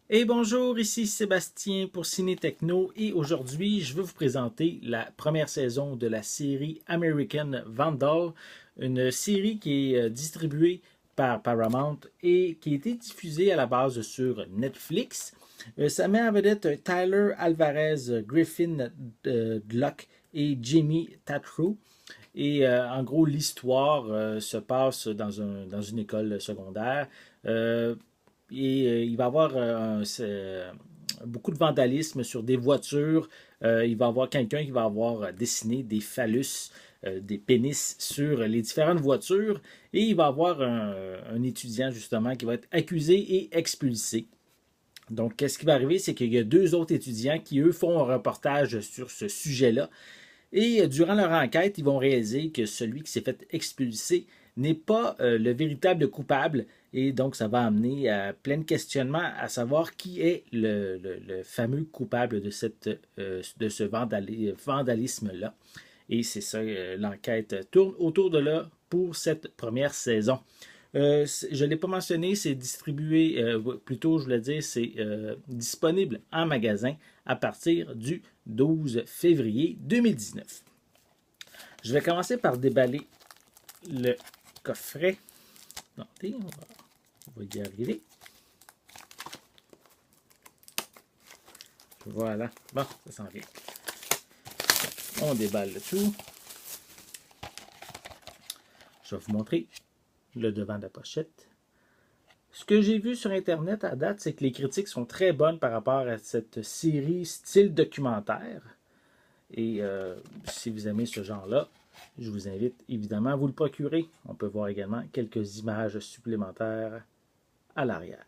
Et bonjour, ici Sébastien pour Ciné Techno et aujourd'hui je vais vous présenter la première saison de la série American Vandal, une série qui est distribuée par Paramount et qui a été diffusée à la base sur Netflix. Ça met en vedette Tyler Alvarez, Griffin Gluck et Jimmy Tatro. Et en gros, l'histoire se passe dans une école secondaire. Euh, il va y avoir beaucoup de vandalisme sur des voitures. Il va y avoir quelqu'un qui va avoir dessiné des phallus, des pénis sur les différentes voitures. Et il va y avoir un étudiant, justement, qui va être accusé et expulsé. Donc, qu'est-ce qui va arriver? C'est qu'il y a deux autres étudiants qui, eux, font un reportage sur ce sujet-là. Et durant leur enquête, ils vont réaliser que celui qui s'est fait expulser n'est pas le véritable coupable. Et donc, ça va amener à plein de questionnements à savoir qui est le fameux coupable de, de ce vandalisme-là. Et c'est ça, l'enquête tourne autour de là pour cette première saison. Je ne l'ai pas mentionné, c'est distribué, plutôt je voulais dire, c'est disponible en magasin à partir du 12 février 2019. Je vais commencer par déballer le coffret. Attendez, on va y arriver. Voilà, bon, ça s'en vient. On déballe le tout. Je vais vous montrer le devant de la pochette. Ce que j'ai vu sur Internet à date, c'est que les critiques sont très bonnes par rapport à cette série style documentaire. Et si vous aimez ce genre-là, je vous invite évidemment à vous le procurer. On peut voir également quelques images supplémentaires à l'arrière.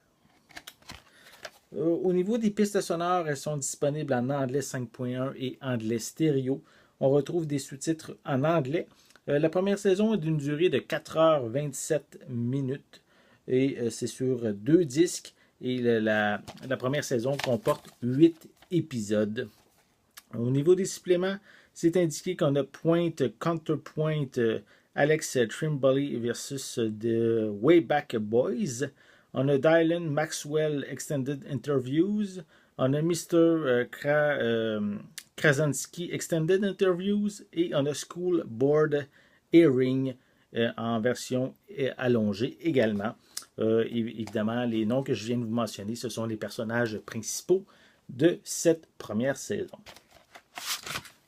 Au niveau des pistes sonores, elles sont disponibles en anglais 5.1 et anglais stéréo. On retrouve des sous-titres en anglais. La première saison est d'une durée de 4h27 minutes et c'est sur deux disques. Et la première saison comporte 8 épisodes. Au niveau des suppléments, c'est indiqué qu'on a Point, Counterpoint, Alex Trimbley versus The Wayback Boys. On a Dylan Maxwell Extended Interviews. On a Mr. Krasinski Extended Interviews. Et on a School Board Hearing en version allongée également. Évidemment, les noms que je viens de vous mentionner, ce sont les personnages principaux de cette première saison.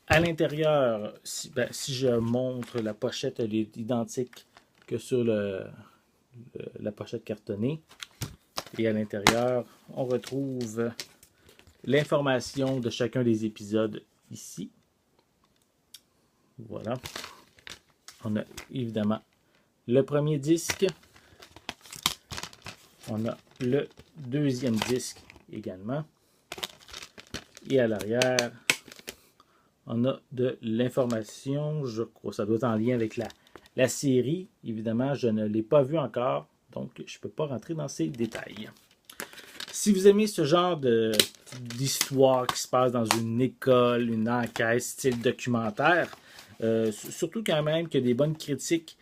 À l'intérieur, si je montre la pochette, elle est identique que sur la pochette cartonnée. Et à l'intérieur, on retrouve l'information de chacun des épisodes ici. Voilà. On a évidemment le premier disque. On a le deuxième disque également. Et à l'arrière, on a de l'information. Je crois que ça doit être en lien avec la série. Évidemment, je ne l'ai pas vue encore, donc je ne peux pas rentrer dans ces détails. Si vous aimez ce genre d'histoire qui se passe dans une école, une enquête, style documentaire, surtout quand même qu'il y a des bonnes critiques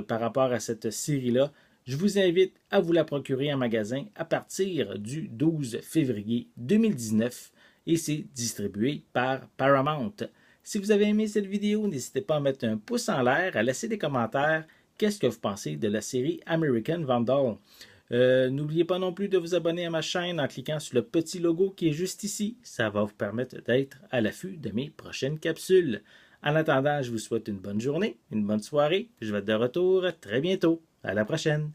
par rapport à cette série-là, je vous invite à vous la procurer en magasin à partir du 12 février 2019 et c'est distribué par Paramount. Si vous avez aimé cette vidéo, n'hésitez pas à mettre un pouce en l'air, à laisser des commentaires. Qu'est-ce que vous pensez de la série American Vandal? N'oubliez pas non plus de vous abonner à ma chaîne en cliquant sur le petit logo qui est juste ici. Ça va vous permettre d'être à l'affût de mes prochaines capsules. En attendant, je vous souhaite une bonne journée, une bonne soirée. Je vais être de retour très bientôt. À la prochaine!